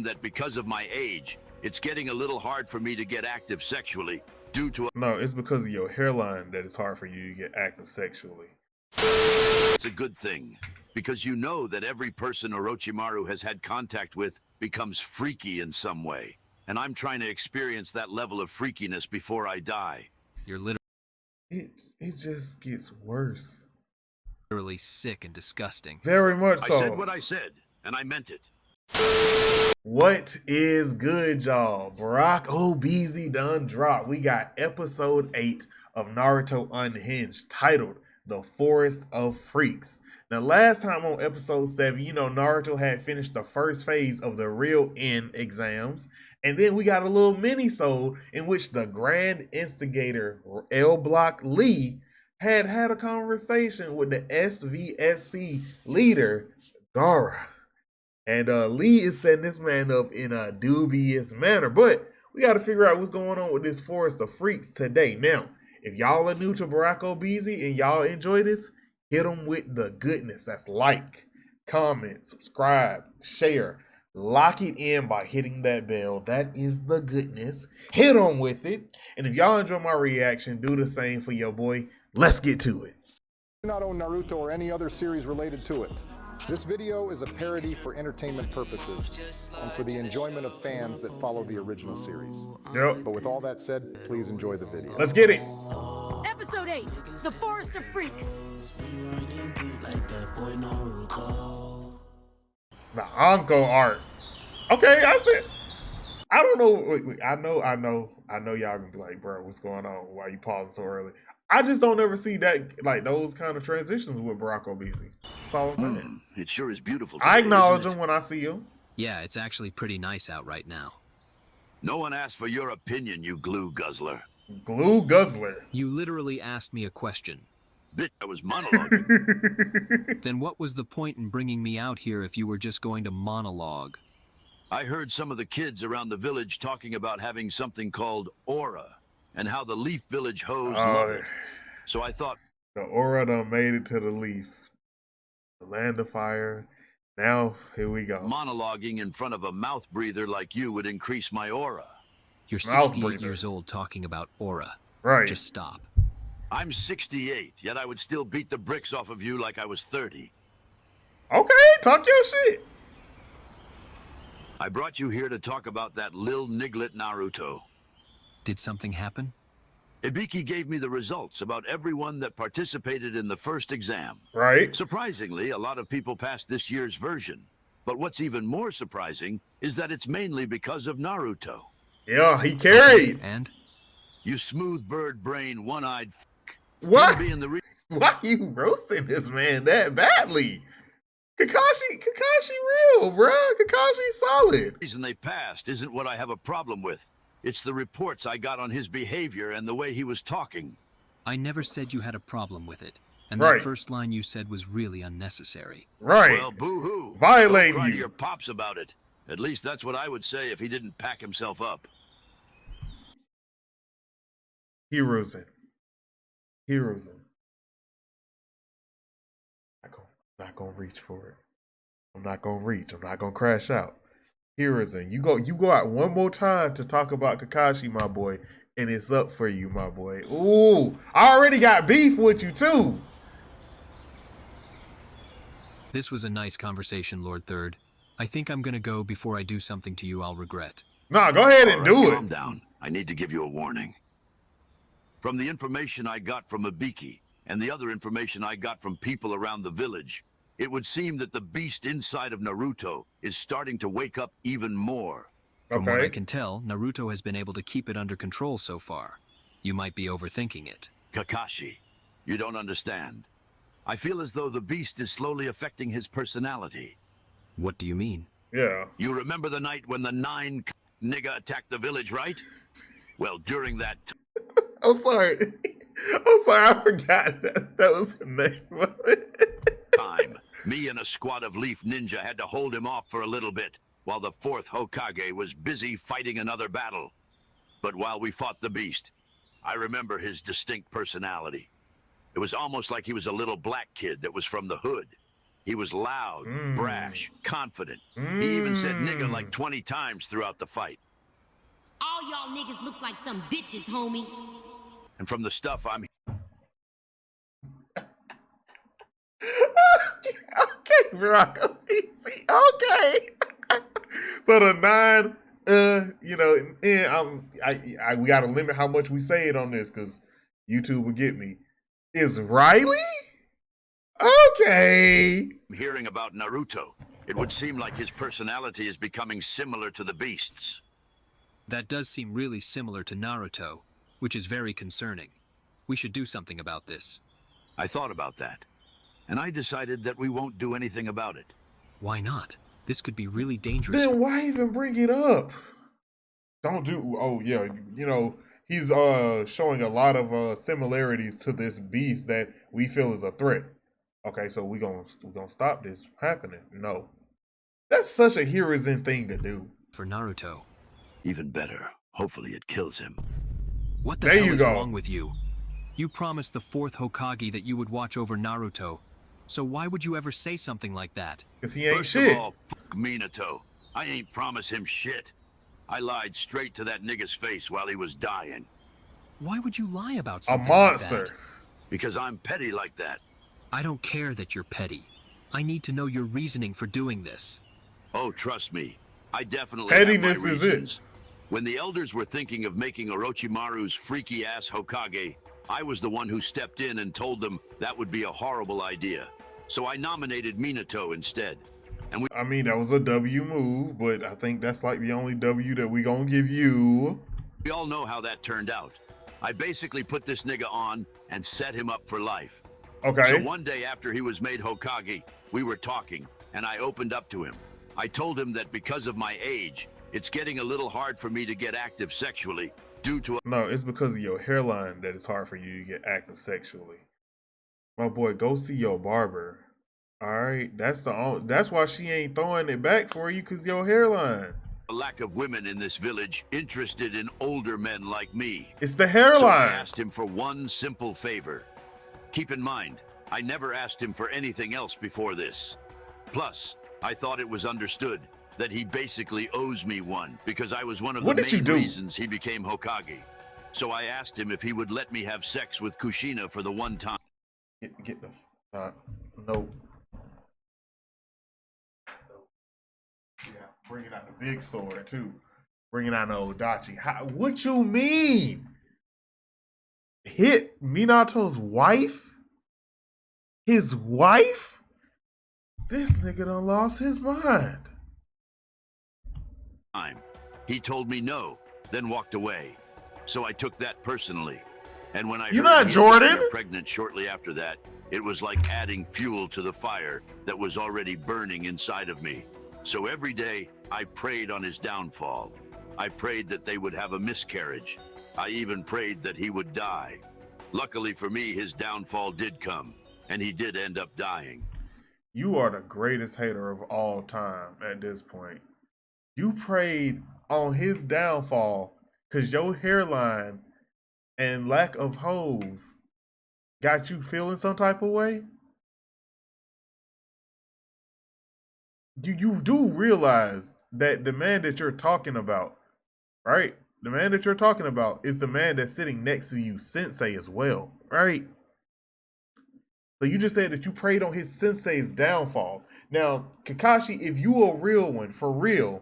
that because of my age, it's getting a little hard for me to get active sexually due to No, it's because of your hairline that it's hard for you to get active sexually. It's a good thing, because you know that every person Orochimaru has had contact with becomes freaky in some way. And I'm trying to experience that level of freakiness before I die. You're It just gets worse. literally sick and disgusting. Very much so. I said what I said, and I meant it. What is good, y'all? Barack Obese done dropped. We got episode 8 of Naruto Unhinged, titled The Forest of Freaks. Now, last time on episode 7, Naruto had finished the first phase of the real end exams. And then we got a little mini-sode in which the grand instigator, L Block Lee, had a conversation with the SVSC leader, Gaara. And Lee is setting this man up in a dubious manner. But we got to figure out what's going on with this Forest of Freaks today. Now, if y'all are new to Barack Obese and y'all enjoy this, hit them with the goodness. That's like, comment, subscribe, share. Lock it in by hitting that bell. That is the goodness. Hit them with it. And if y'all enjoy my reaction, do the same for your boy. Let's get to it. Do not own Naruto or any other series related to it. This video is a parody for entertainment purposes and for the enjoyment of fans that follow the original series. Yep. But with all that said, please enjoy the video. Let's get it. Episode 8, The Forest of Freaks. The Anko art. Okay, I said. I don't know. Wait, I know y'all gonna be like, bro, what's going on? Why you pausing so early? I just don't ever see that, like, those kind of transitions with Barack Obese. That's all I'm saying. It sure is beautiful I today, acknowledge isn't it? him when I see him. Yeah, it's actually pretty nice out right now. No one asked for your opinion, you glue guzzler. Glue guzzler. You literally asked me a question. Bitch, I was monologuing. Then what was the point in bringing me out here if you were just going to monologue? I heard some of the kids around the village talking about having something called aura, and how the Leaf Village hoes love it. So I thought, the aura done made it to the Leaf. The land of fire. Now, here we go. monologuing in front of a mouth breather like you would increase my aura. You're Mouth 68 breather. years old talking about aura. Right. Just stop. I'm 68, yet I would still beat the bricks off of you like I was 30. Okay, talk your shit. I brought you here to talk about that lil niglet Naruto. Did something happen? Ibiki gave me the results about everyone that participated in the first exam. Right. Surprisingly, a lot of people passed this year's version. But what's even more surprising is that it's mainly because of Naruto. Yeah, he carried. And? You smooth bird brain, one-eyed f***. What? Being the Why you roasting this man that badly? Kakashi real, bruh. Kakashi solid. reason they passed isn't what I have a problem with. It's the reports I got on his behavior and the way he was talking. I never said you had a problem with it. And Right. that first line you said was really unnecessary. Right. Well, boo-hoo. Violating Don't cry to you. your pops about it. At least that's what I would say if he didn't pack himself up. Hiruzen. I'm not gonna reach for it. I'm not gonna reach. I'm not gonna crash out. Hiruzen, you go out one more time to talk about Kakashi, my boy, and it's up for you, my boy. Ooh, I already got beef with you too. This was a nice conversation, Lord Third. I think I'm gonna go before I do something to you I'll regret. Nah, go ahead and All do right, it. Calm down. I need to give you a warning. From the information I got from Ibiki and the other information I got from people around the village, it would seem that the beast inside of Naruto is starting to wake up even more. From what I Okay. can tell, Naruto has been able to keep it under control so far. You might be overthinking it. Kakashi, you don't understand. I feel as though the beast is slowly affecting his personality. What do you mean? Yeah. You remember the night when the 9 nigga attacked the village, right? Well, during that I'm sorry. I forgot that was the name of it. time, me and a squad of Leaf Ninja had to hold him off for a little bit, while the 4th Hokage was busy fighting another battle. But while we fought the beast, I remember his distinct personality. It was almost like he was a little black kid that was from the hood. He was loud, brash, confident. He even said nigga like 20 times throughout the fight. All y'all niggas looks like some bitches, homie. And from the stuff I'm Okay, Barack. Easy. Okay. So the 9, you know, and we gotta limit how much we say it on this because YouTube will get me. Is Riley? Okay. hearing about Naruto, it would seem like his personality is becoming similar to the beast's. That does seem really similar to Naruto, which is very concerning. We should do something about this. I thought about that, and I decided that we won't do anything about it. Why not? This could be really dangerous. Then why even bring it up? Don't do. Oh yeah, you know he's showing a lot of similarities to this beast that we feel is a threat. Okay, so we gonna stop this happening? No, that's such a Hiruzen thing to do. For Naruto. Even better, hopefully it kills him. What the There hell you is go. wrong with you? You promised the 4th Hokage that you would watch over Naruto. So why would you ever say something like that? Cause he ain't First shit. of all, fuck Minato. I ain't promise him shit. I lied straight to that nigga's face while he was dying. Why would you lie about A something monster. like that? Because I'm petty like that. I don't care that you're petty. I need to know your reasoning for doing this. Oh, trust me. I definitely Pettiness have my is it. reasons. When the elders were thinking of making Orochimaru's freaky-ass Hokage, I was the one who stepped in and told them that would be a horrible idea. So I nominated Minato instead. And I mean, that was a W move, but I think that's like the only W that we gonna give you. we all know how that turned out. I basically put this nigga on and set him up for life. Okay. So one day after he was made Hokage, we were talking, and I opened up to him. I told him that because of my age, it's getting a little hard for me to get active sexually due to No, it's because of your hairline that it's hard for you to get active sexually. My boy, go see your barber. All right, that's why she ain't throwing it back for you, cause your hairline. a lack of women in this village interested in older men like me. It's the So I hairline. asked him for one simple favor. Keep in mind, I never asked him for anything else before this. Plus, I thought it was understood that he basically owes me one because I was one of What the did you main do? reasons he became Hokage. So I asked him if he would let me have sex with Kushina for the one time. Get the no. Yeah, bringing out the big sword too. Bringing out the Odachi. What you mean? Hit Minato's wife? His wife? This nigga done lost his mind. He told me no, then walked away. So I took that personally. And when I You heard not he had Jordan? gotten her pregnant shortly after that, it was like adding fuel to the fire that was already burning inside of me. So every day, I prayed on his downfall. I prayed that they would have a miscarriage. I even prayed that he would die. Luckily for me, his downfall did come, and he did end up dying. You are the greatest hater of all time at this point. You prayed on his downfall because your hairline and lack of hoes got you feeling some type of way? You do realize that the man that you're talking about, right? The man that you're talking about is the man that's sitting next to you, Sensei, as well, right? So you just said that you prayed on his Sensei's downfall. Now, Kakashi, if you a real one, for real,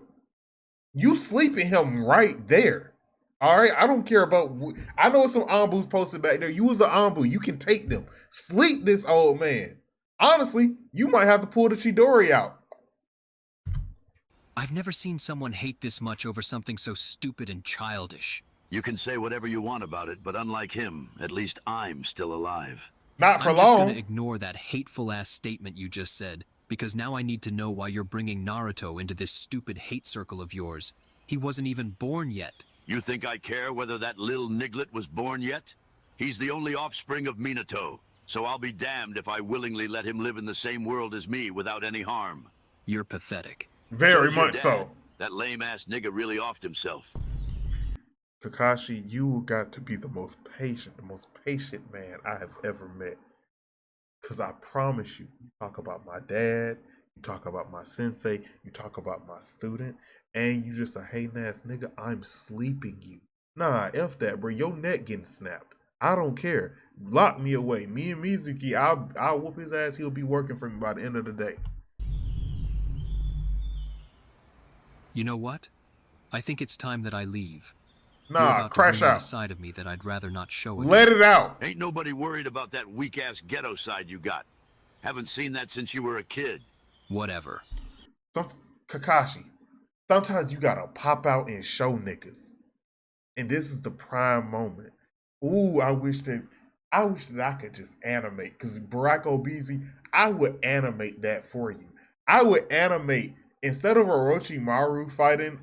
you sleeping him right there. All right, I don't care about. I know some Ambus posted back there. You was an Ambu, you can take them. Sleep this old man. Honestly, you might have to pull the Chidori out. I've never seen someone hate this much over something so stupid and childish. You can say whatever you want about it, but unlike him, at least I'm still alive. Not for I'm just long. gonna ignore that hateful-ass statement you just said, because now I need to know why you're bringing Naruto into this stupid hate circle of yours. He wasn't even born yet. You think I care whether that little niglet was born yet? He's the only offspring of Minato, so I'll be damned if I willingly let him live in the same world as me without any harm. You're pathetic. Very So's your much dad. so. That lame-ass nigga really offed himself. Kakashi, you got to be the most patient man I have ever met. Because I promise you, you talk about my dad, you talk about my sensei, you talk about my student, and you just a hating ass nigga, I'm sleeping you. Nah, F that, bro. Your neck getting snapped. I don't care. Lock me away. Me and Mizuki, I'll whoop his ass. He'll be working for me by the end of the day. You know what? I think it's time that I leave. You're Nah, about crash to bring out a out. side of me that I'd rather not show again. Let it out. Ain't nobody worried about that weak-ass ghetto side you got. Haven't seen that since you were a kid. Whatever. Kakashi, sometimes you gotta pop out and show niggas. And this is the prime moment. Ooh, I wish that I could just animate. Because Barack Obese, I would animate that for you. I would animate, instead of Orochimaru fighting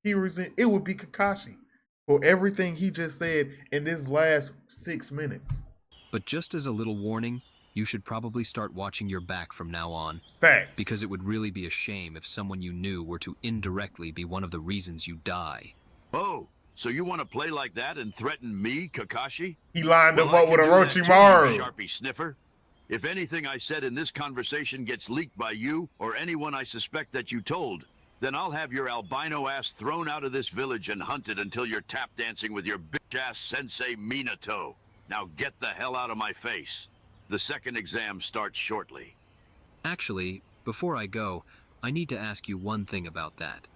Hiruzen, it would be Kakashi. For everything he just said in this last 6 minutes. But just as a little warning, you should probably start watching your back from now on. Facts. Because it would really be a shame if someone you knew were to indirectly be one of the reasons you die. Oh, so you want to play like that and threaten me, Kakashi? He lined him I up with can do that too, you Orochimaru. Sharpie sniffer. If anything I said in this conversation gets leaked by you or anyone I suspect that you told, then I'll have your albino ass thrown out of this village and hunted until you're tap dancing with your bitch-ass sensei Minato. Now get the hell out of my face. The second exam starts shortly. Actually, before I go, I need to ask you one thing about that.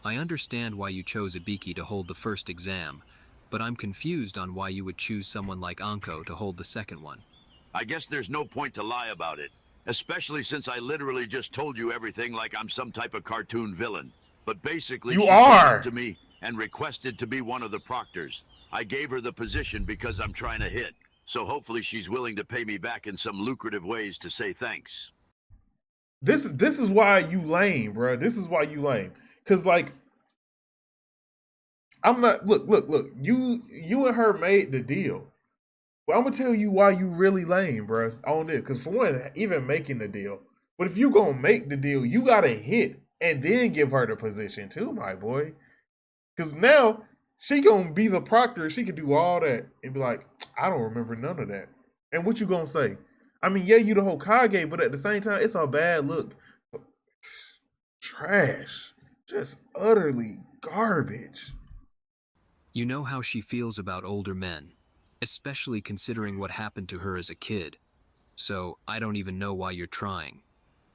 I understand why you chose Ibiki to hold the first exam, but I'm confused on why you would choose someone like Anko to hold the second one. I guess there's no point to lie about it, especially since I literally just told you everything like I'm some type of cartoon villain. But basically, You she came are. up to me and requested to be one of the proctors. I gave her the position because I'm trying to hit, so hopefully she's willing to pay me back in some lucrative ways to say thanks. This is why you lame, bro. This is why you lame. Cause like, I'm not. Look. You and her made the deal. Well, I'm gonna tell you why you really lame, bro. On this, cause for one, even making the deal. But if you gonna make the deal, you gotta hit and then give her the position too, my boy. Cause now she gonna be the proctor. She can do all that and be like, I don't remember none of that. And what you gonna say? I mean, yeah, you the Hokage, but at the same time, it's a bad look. Trash. Just utterly garbage. You know how she feels about older men, especially considering what happened to her as a kid. So I don't even know why you're trying.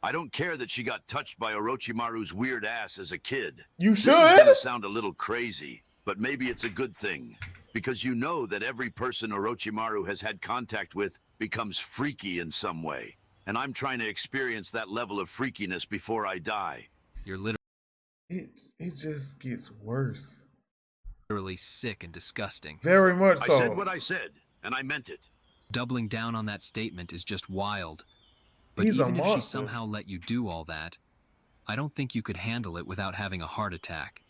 I don't care that she got touched by Orochimaru's weird ass as a kid. You This is gonna should. sound a little crazy, but maybe it's a good thing. Because you know that every person Orochimaru has had contact with becomes freaky in some way. And I'm trying to experience that level of freakiness before I die. You're It just gets worse. literally sick and disgusting. Very much I so. said what I said, and I meant it. Doubling down on that statement is just wild. But He's a even if she monster. somehow let you do all that, I don't think you could handle it without having a heart attack.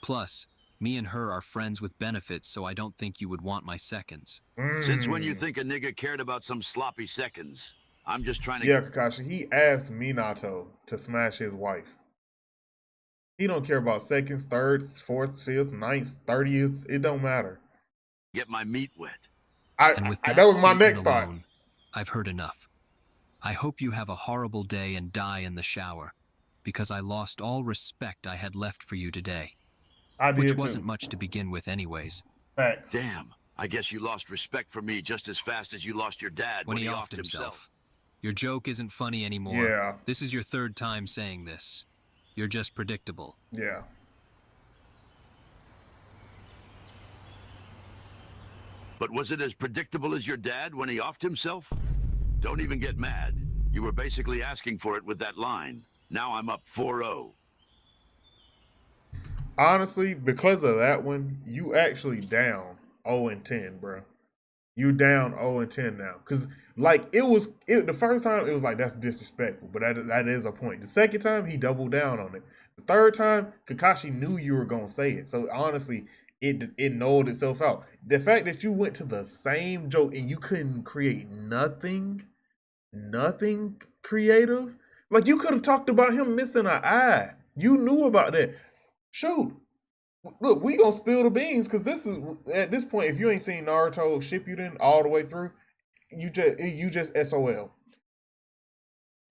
Plus, me and her are friends with benefits, so I don't think you would want my seconds. Since when you think a nigga cared about some sloppy seconds? I'm just trying to... Yeah, Kakashi, he asked Minato to smash his wife. He don't care about seconds, thirds, fourths, fifths, ninths, 30ths. It don't matter. get my meat wet. And with That was my statement next thought. alone, I've heard enough. I hope you have a horrible day and die in the shower, because I lost all respect I had left for you today. I did Which too. wasn't much to begin with anyways. Facts. Damn, I guess you lost respect for me just as fast as you lost your dad When he offed himself. Your joke isn't funny anymore. Yeah. This is your third time saying this. You're just predictable. Yeah. But was it as predictable as your dad when he offed himself? Don't even get mad. You were basically asking for it with that line. Now I'm up 4-0. Honestly, because of that one, you actually down 0-10, bro. You down 0-10 now. Because, like, the first time, it was like, that's disrespectful. But that is a point. The second time, he doubled down on it. The third time, Kakashi knew you were going to say it. So, honestly, it nulled itself out. The fact that you went to the same joke and you couldn't create nothing creative. Like, you could have talked about him missing an eye. You knew about that. Shoot. Look, we gonna spill the beans because this is, at this point, if you ain't seen Naruto Shippuden all the way through, you just SOL.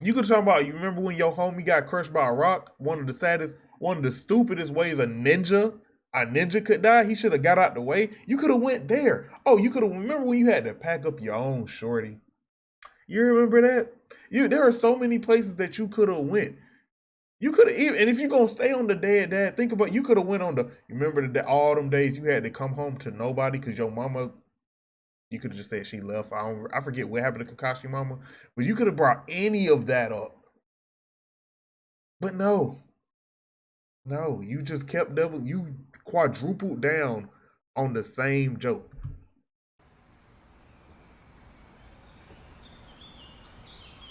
You could talk about, you remember when your homie got crushed by a rock? One of the stupidest ways a ninja could die. He should have got out the way. You could have went there. Oh, you could have, remember when you had to pack up your own shorty? You remember that? There are so many places that you could have went. You could have even, and if you're gonna stay on the dad, think about, you could have went on you remember all them days you had to come home to nobody because your mama, you could have just said she left. I forget what happened to Kakashi mama, but you could have brought any of that up. But no, you just kept you quadrupled down on the same joke.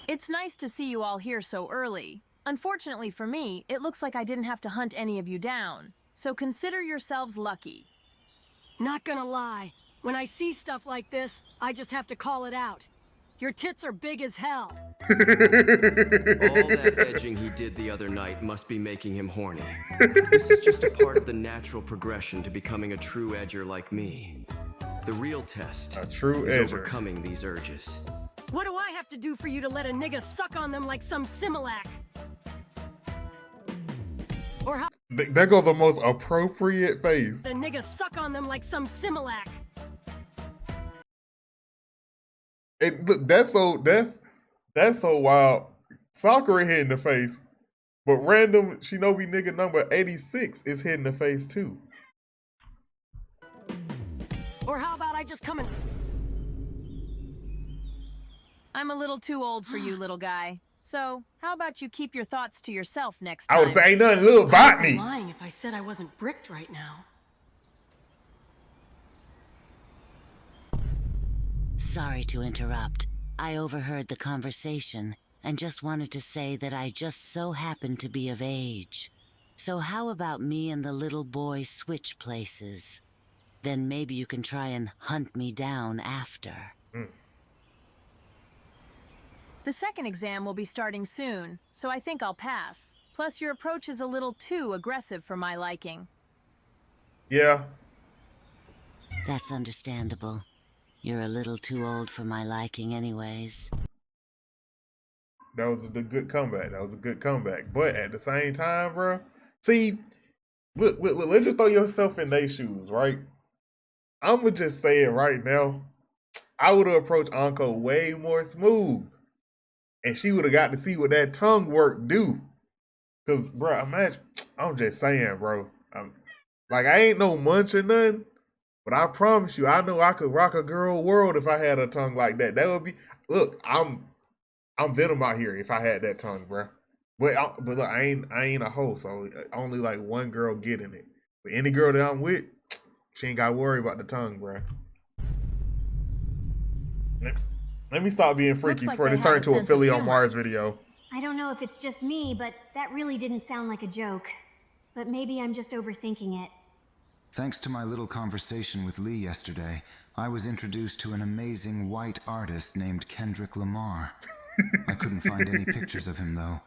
It's nice to see you all here so early. Unfortunately for me, it looks like I didn't have to hunt any of you down. So consider yourselves lucky. Not gonna lie, when I see stuff like this, I just have to call it out. Your tits are big as hell. All that edging he did the other night must be making him horny. This is just a part of the natural progression to becoming a true edger like me. The real test is overcoming these urges. What do I have to do for you to let a nigga suck on them like some Similac? Or how that goes the most appropriate face. the nigga suck on them like some Similac? And look, that's so wild. Sakura hit in the face, but random Shinobi nigga number 86 is hit in the face too. Or how about I just come and... I'm a little too old for you, little guy. So, how about you keep your thoughts to yourself next time? I would say ain't nothing little about me. I'm lying if I said I wasn't bricked right now. Sorry to interrupt. I overheard the conversation and just wanted to say that I just so happen to be of age. So how about me and the little boy switch places? Then maybe you can try and hunt me down after. The second exam will be starting soon, so I think I'll pass. Plus, your approach is a little too aggressive for my liking. Yeah. That's understandable. You're a little too old for my liking anyways. That was a good comeback. But at the same time, bro, see, look, let's just throw yourself in their shoes, right? I'm going to just say it right now. I would have approached Anko way more smooth. And she would have got to see what that tongue work do. Because, bro, imagine, I'm just saying, bro. I ain't no munch or nothing. But I promise you, I know I could rock a girl world if I had a tongue like that. That would be, look, I'm Venom out here if I had that tongue, bro. But look, I ain't a hoe, so only like one girl getting it. But any girl that I'm with, she ain't got to worry about the tongue, bro. Let me stop being freaky before this turns into a Philly on Mars video. I don't know if it's just me, but that really didn't sound like a joke. But maybe I'm just overthinking it. Thanks to my little conversation with Lee yesterday, I was introduced to an amazing white artist named Kendrick Lamar. I couldn't find any pictures of him, though.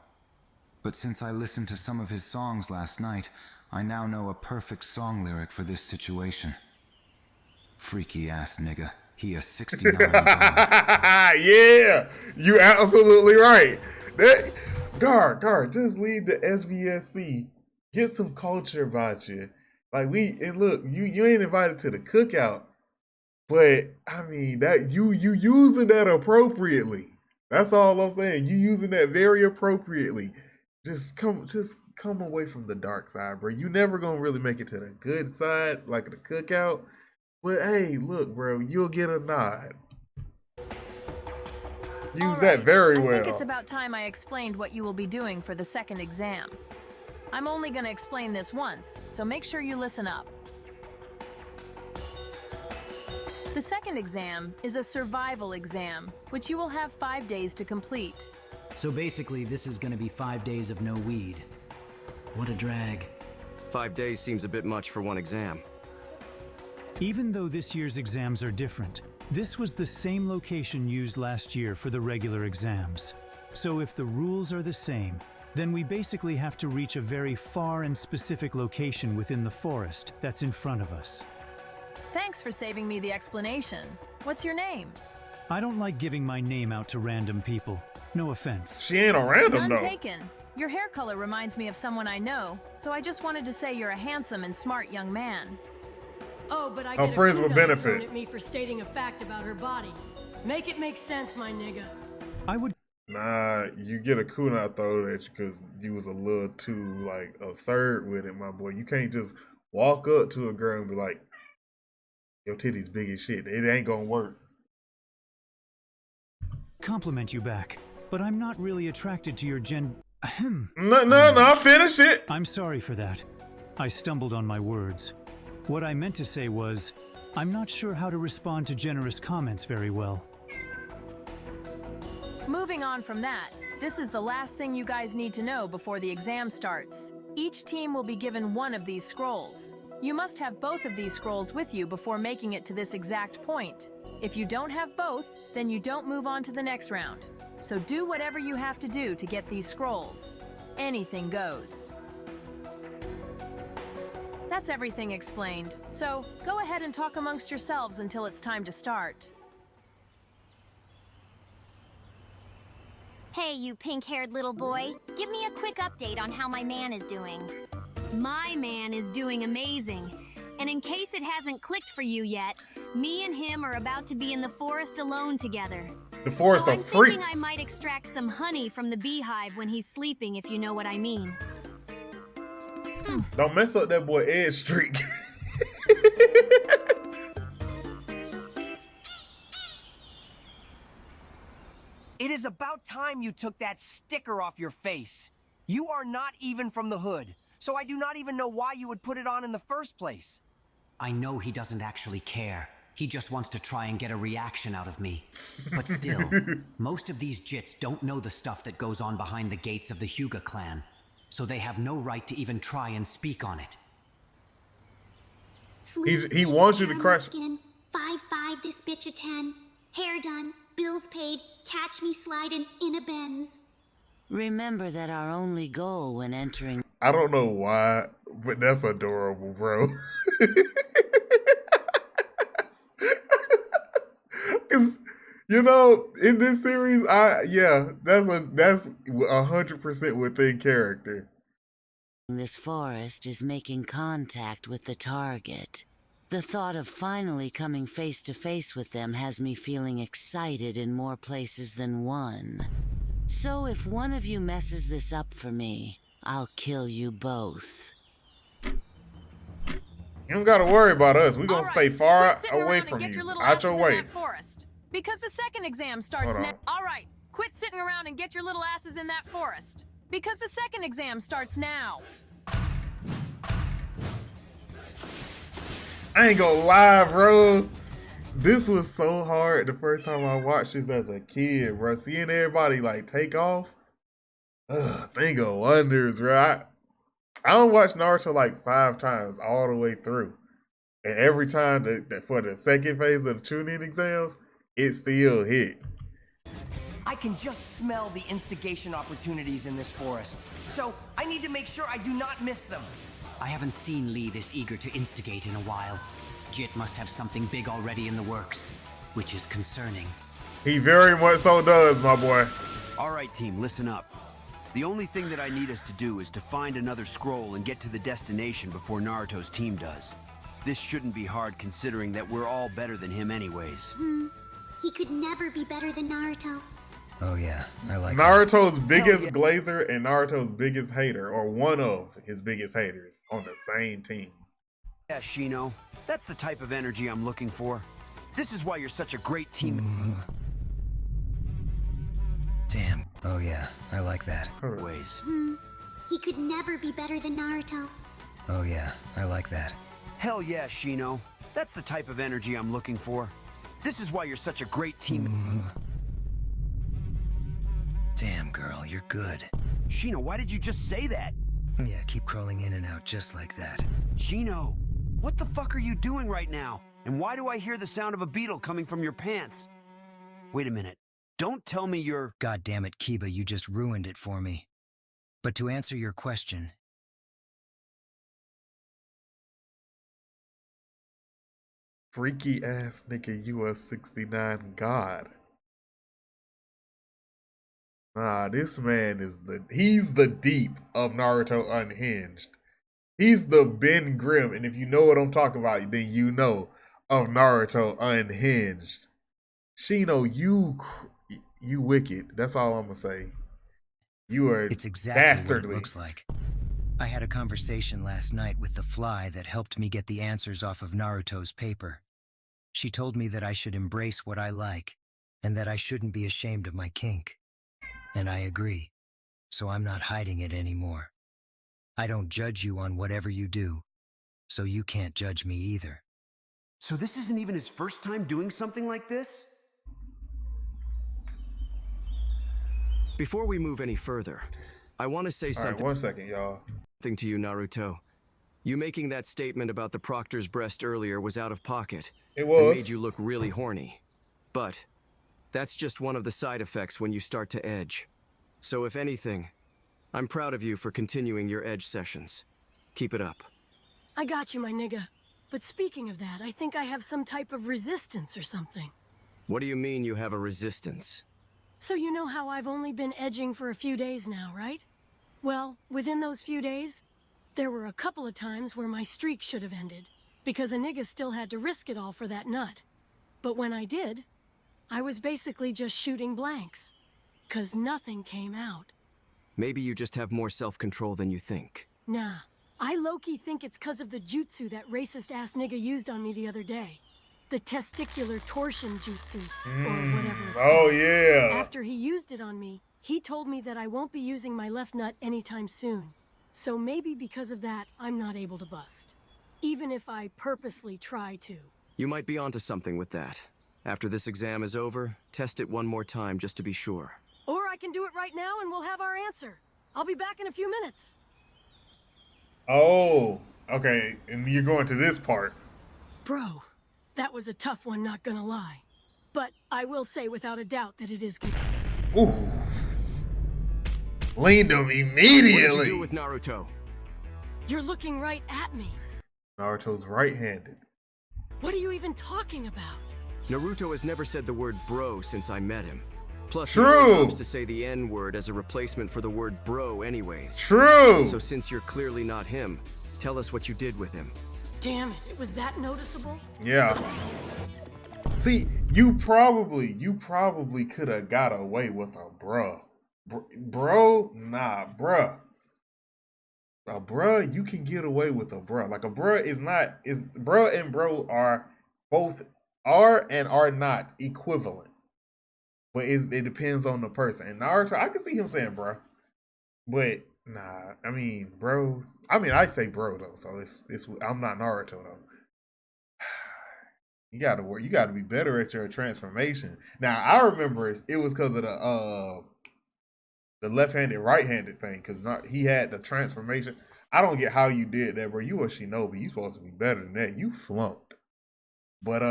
But since I listened to some of his songs last night, I now know a perfect song lyric for this situation. Freaky ass nigga. He a 69 Yeah, you absolutely right. Guard, just leave the SVSC. Get some culture about you. And look, you ain't invited to the cookout, but I mean that you using that appropriately. That's all I'm saying. You using that very appropriately. Just come away from the dark side, bro. You never gonna really make it to the good side, like the cookout. But hey, look, bro, you'll get a nod. Use that very well. I think it's about time I explained what you will be doing for the second exam. I'm only going to explain this once, so make sure you listen up. The second exam is a survival exam, which you will have 5 days to complete. So basically, this is going to be 5 days of no weed. What a drag. 5 days seems a bit much for one exam. Even though this year's exams are different, this was the same location used last year for the regular exams. So if the rules are the same, then we basically have to reach a very far and specific location within the forest that's in front of us. Thanks for saving me the explanation. What's your name? I don't like giving my name out to random people. No offense. She ain't a random None though. taken. Your hair color reminds me of someone I know, so I just wanted to say you're a handsome and smart young man. Oh, but I Her get friends a with kudos benefit. thrown at me for stating a fact about her body. Make it make sense, my nigga. I would. Nah, you get a kunai thrown at you because you was a little too like absurd with it, my boy. You can't just walk up to a girl and be like, "Your titties big as shit." It ain't gonna work. Compliment you back, but I'm not really attracted to your No, finish it. I'm sorry for that. I stumbled on my words. What I meant to say was, I'm not sure how to respond to generous comments very well. Moving on from that, this is the last thing you guys need to know before the exam starts. Each team will be given one of these scrolls. You must have both of these scrolls with you before making it to this exact point. If you don't have both, then you don't move on to the next round. So do whatever you have to do to get these scrolls. Anything goes. That's everything explained. So go ahead and talk amongst yourselves until it's time to start. Hey, you pink-haired little boy. Give me a quick update on how my man is doing. My man is doing amazing. And in case it hasn't clicked for you yet, me and him are about to be in the forest alone together. The forest So of I'm freaks. thinking I might extract some honey from the beehive when he's sleeping, if you know what I mean. Don't mess up that boy edge streak. It is about time you took that sticker off your face. You are not even from the hood, so I do not even know why you would put it on in the first place. I know he doesn't actually care. He just wants to try and get a reaction out of me. But still, most of these jits don't know the stuff that goes on behind the gates of the Hyuga clan, so they have no right to even try and speak on it. He wants you to crash. Skin, 5-5 this bitch a 10. Hair done, bills paid, catch me sliding in a Benz. Remember that our only goal when entering... I don't know why, but that's adorable, bro. Cause you know, in this series, that's 100% within character. This forest is making contact with the target. The thought of finally coming face to face with them has me feeling excited in more places than one. So if one of you messes this up for me, I'll kill you both. You don't gotta worry about us. We're gonna stay far away from Get your you. little Out asses your in way. that forest. Because the second exam starts now. All right, quit sitting around and get your little asses in that forest. Because the second exam starts now. I ain't gonna lie, bro. This was so hard the first time I watched this as a kid, bro. Seeing everybody like take off. Thing of wonders, bro. I don't watch Naruto like 5 times all the way through. And every time for the second phase of the Chunin exams, it still hit. I can just smell the instigation opportunities in this forest, so I need to make sure I do not miss them. I haven't seen Lee this eager to instigate in a while. Jit must have something big already in the works, which is concerning. He very much so does, my boy. All right, team, listen up. The only thing that I need us to do is to find another scroll and get to the destination before Naruto's team does. This shouldn't be hard considering that we're all better than him anyways. He could never be better than Naruto. Oh yeah, I like Naruto's biggest glazer and Naruto's biggest hater, or one of his biggest haters, on the same team. Yeah, Shino, that's the type of energy I'm looking for. This is why you're such a great team. Damn. Oh yeah, I like that. Ways. He could never be better than Naruto. Oh yeah, I like that. Hell yeah, Shino. That's the type of energy I'm looking for. This is why you're such a great team. Damn, girl, you're good. Shino, why did you just say that? Yeah, keep crawling in and out just like that. Shino, what the fuck are you doing right now? And why do I hear the sound of a beetle coming from your pants? Wait a minute. Don't tell me you're... God damn it, Kiba, you just ruined it for me. But to answer your question... Freaky ass nigga, you a 69 god. Nah, this man is he's the deep of Naruto Unhinged. He's the Ben Grimm, and if you know what I'm talking about, then you know of Naruto Unhinged. Shino, you wicked. That's all I'm gonna say. You are It's exactly dastardly. what it looks like. I had a conversation last night with the fly that helped me get the answers off of Naruto's paper. She told me that I should embrace what I like, and that I shouldn't be ashamed of my kink. And I agree, so I'm not hiding it anymore. I don't judge you on whatever you do, so you can't judge me either. So this isn't even his first time doing something like this? Before we move any further, I want to say something. All right, 1 second, y'all. To you, Naruto. You making that statement about the proctor's breast earlier was out of pocket. It was. And made you look really horny. But that's just one of the side effects when you start to edge. So if anything, I'm proud of you for continuing your edge sessions. Keep it up. I got you, my nigga. But speaking of that, I think I have some type of resistance or something. What do you mean you have a resistance? So you know how I've only been edging for a few days now, right? Well, within those few days, there were a couple of times where my streak should have ended, because a nigga still had to risk it all for that nut. But when I did, I was basically just shooting blanks, 'cause nothing came out. Maybe you just have more self-control than you think. Nah, I low-key think it's 'cause of the jutsu that racist-ass nigga used on me the other day. The testicular torsion jutsu, or whatever it's called. Yeah. After he used it on me, he told me that I won't be using my left nut anytime soon. So maybe because of that, I'm not able to bust. Even if I purposely try to. You might be onto something with that. After this exam is over, test it one more time just to be sure. Or I can do it right now and we'll have our answer. I'll be back in a few minutes. Oh, okay. And you're going to this part. Bro, that was a tough one, not gonna lie. But I will say without a doubt that it is good. Ooh. Leaned him immediately. What did you do with Naruto? You're looking right at me. Naruto's right-handed. What are you even talking about? Naruto has never said the word bro since I met him. Plus, True. he always opts to say the N-word as a replacement for the word bro anyways. True. So since you're clearly not him, tell us what you did with him. Damn it was that noticeable? Yeah. See, you probably could have got away with a bruh. Bro, nah, bruh. A bruh, you can get away with a bruh. Like a bruh bruh and bro are both and are not equivalent. But it depends on the person. And Naruto, I can see him saying bruh. But nah, I mean, bro. I mean, I say bro though, so it's I'm not Naruto though. You gotta work. You gotta be better at your transformation. Now I remember it was because of the left-handed, right-handed thing. Because he had the transformation. I don't get how you did that, bro. You a shinobi. You supposed to be better than that. You flunked. But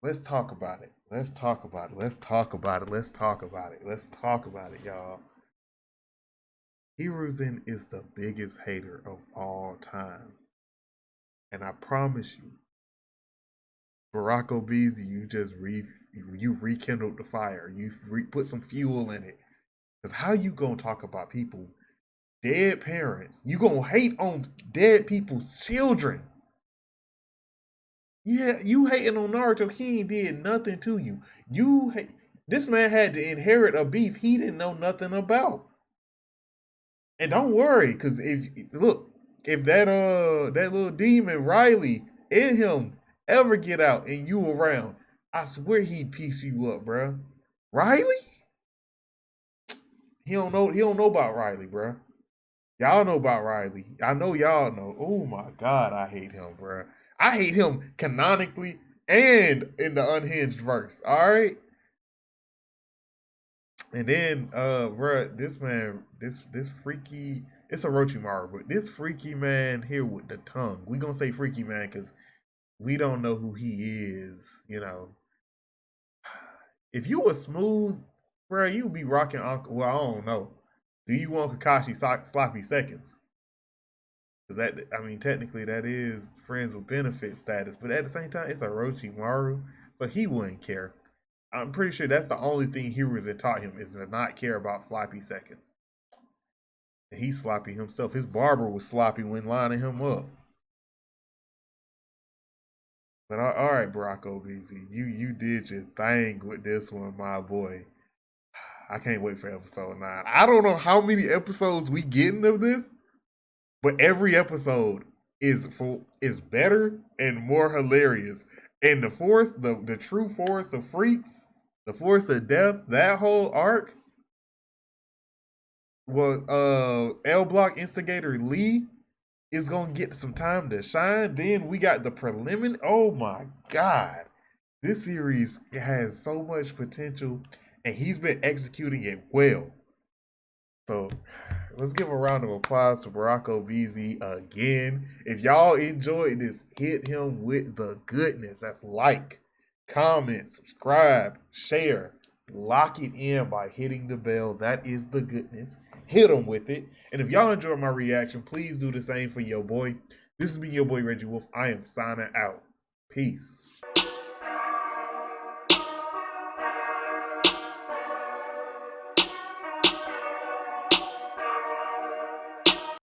let's talk about it. Let's talk about it. Let's talk about it. Let's talk about it. Let's talk about it, y'all. Hiruzen is the biggest hater of all time. And I promise you, Barack Obese, you rekindled the fire. You put some fuel in it. Because how you gonna talk about people, dead parents? You gonna hate on dead people's children? Yeah, you hating on Naruto. He ain't did nothing to you. This man had to inherit a beef he didn't know nothing about. And don't worry, because if that little demon Riley in him ever get out and you around, I swear he'd piece you up, bro. Riley? He don't know about Riley, bro. Y'all know about Riley. I know y'all know. Oh my God, I hate him, bro. I hate him canonically and in the Unhinged verse. All right. And then, bro, this man, this freaky, it's Orochimaru, but this freaky man here with the tongue. We gonna say freaky man because we don't know who he is. You know, if you were smooth, bro, you'd be rocking Uncle. Well, I don't know. Do you want Kakashi sloppy seconds? Because that, I mean, technically that is friends with benefit status, but at the same time, it's Orochimaru, so he wouldn't care. I'm pretty sure that's the only thing Hiruzen taught him is to not care about sloppy seconds. And he's sloppy himself. His barber was sloppy when lining him up. But all right, Barack OBZ, you did your thing with this one, my boy. I can't wait for episode 9. I don't know how many episodes we getting of this, but every episode is better and more hilarious. And the forest, the true forest of freaks, the forest of death, that whole arc. Well, L Block instigator Lee is gonna get some time to shine. Then we got the preliminary. Oh my god, this series has so much potential, and he's been executing it well. So let's give a round of applause to Barack OBZ again. If y'all enjoyed this, hit him with the goodness. That's like, comment, subscribe, share. Lock it in by hitting the bell. That is the goodness. Hit him with it. And if y'all enjoyed my reaction, please do the same for your boy. This has been your boy Reggie Wolf. I am signing out. Peace.